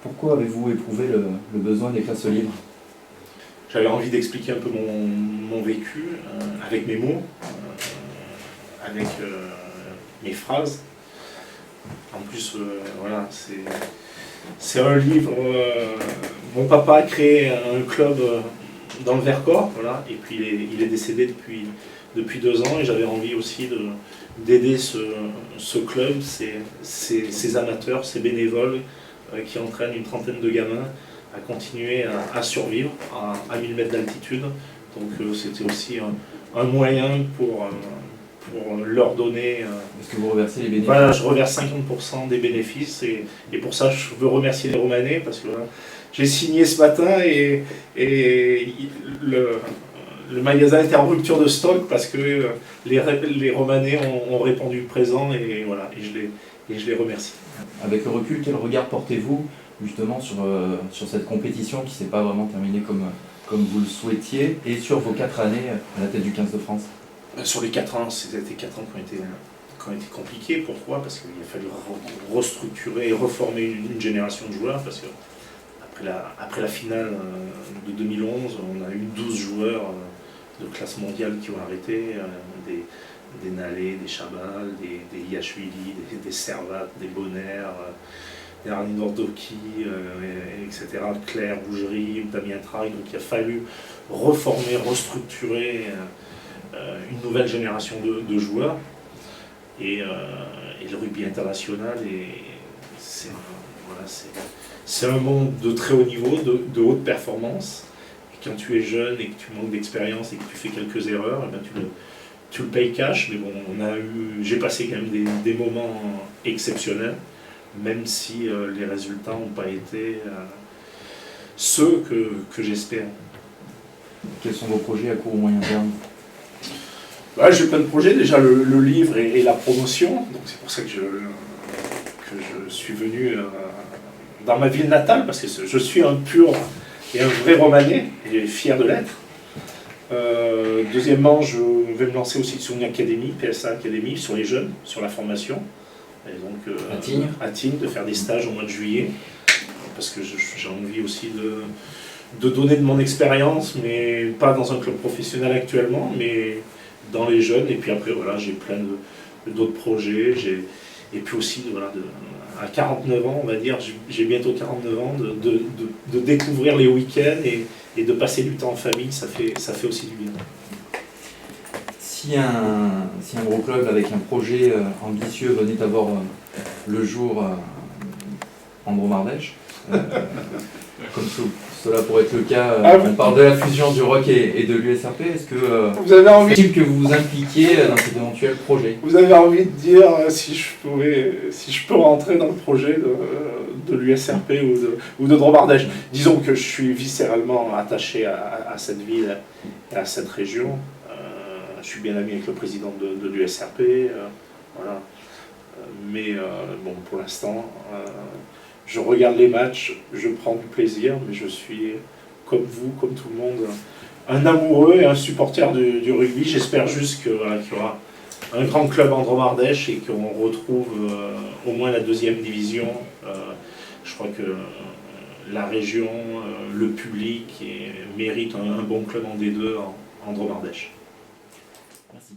Pourquoi avez-vous éprouvé le besoin d'écrire ce livre? J'avais envie d'expliquer un peu mon vécu avec mes mots, avec mes phrases. En plus, voilà, c'est un livre. Mon papa a créé un club dans le Vercors, voilà, et puis il est décédé depuis 2 ans, et j'avais envie aussi d'aider ce club, ces amateurs, ces bénévoles qui entraînent une trentaine de gamins à continuer à survivre à 1000 mètres d'altitude. Donc c'était aussi un moyen pour leur donner... Est-ce que vous reversez les bénéfices? Voilà, je reverse 50% des bénéfices, et pour ça je veux remercier les Romanais, parce que j'ai signé ce matin et le magasin était en rupture de stock parce que les Romanais ont répondu présent, et voilà, et je les remercie. Avec le recul, quel regard portez-vous justement sur cette compétition qui ne s'est pas vraiment terminée comme vous le souhaitiez, et sur vos 4 années à la tête du 15 de France? Sur les 4 ans, c'était 4 ans qui ont été compliqués. Pourquoi? Parce qu'il a fallu restructurer et reformer une génération de joueurs, parce que après la finale de 2011, on a eu 12 joueurs de classe mondiale qui ont arrêté, des Nalé, des Chabal, des Yachvili, des Servat, des Bonner, des Arni Nordoki, etc., Claire, Bougerie, Damien Traille. Donc il a fallu reformer, restructurer une nouvelle génération de joueurs. Et le rugby international, c'est un monde de très haut niveau, de haute performance. Et quand tu es jeune et que tu manques d'expérience et que tu fais quelques erreurs, eh ben tu le payes cash. Mais bon, j'ai passé quand même des moments exceptionnels, même si les résultats n'ont pas été ceux que j'espère. Quels sont vos projets à court ou moyen terme? J'ai plein de projets, déjà le livre et la promotion, donc c'est pour ça que je suis venu dans ma ville natale, parce que je suis un pur et un vrai Romanais, et fier de l'être. Deuxièmement, je vais me lancer aussi sur une académie, PSA Académie, sur les jeunes, sur la formation. Et donc, à Tignes, de faire des stages au mois de juillet, parce que j'ai envie aussi de donner de mon expérience, mais pas dans un club professionnel actuellement, mais dans les jeunes. Et puis après, voilà, j'ai plein d'autres projets. Et puis aussi, voilà, à 49 ans, on va dire, j'ai bientôt 49 ans, de découvrir les week-ends et de passer du temps en famille, ça fait aussi du bien. Si un gros club avec un projet ambitieux venait à voir le jour en Dromardèche, comme cela pourrait être le cas, on parle de la fusion du ROC et de l'USRP, est-ce que vous avez envie que vous vous impliquiez dans cet éventuel projet? Vous avez envie de dire si je peux rentrer dans le projet de l'USRP ou de Dromardèche? Disons que je suis viscéralement attaché à cette ville et à cette région. Je suis bien ami avec le président de l'USRP, voilà. Mais bon, pour l'instant, je regarde les matchs, je prends du plaisir, mais je suis, comme vous, comme tout le monde, un amoureux et un supporter du rugby. J'espère juste qu'il y aura un grand club en Dromardèche et qu'on retrouve au moins la 2e division. Je crois que la région, le public mérite un bon club en D2 en Dromardèche. Merci.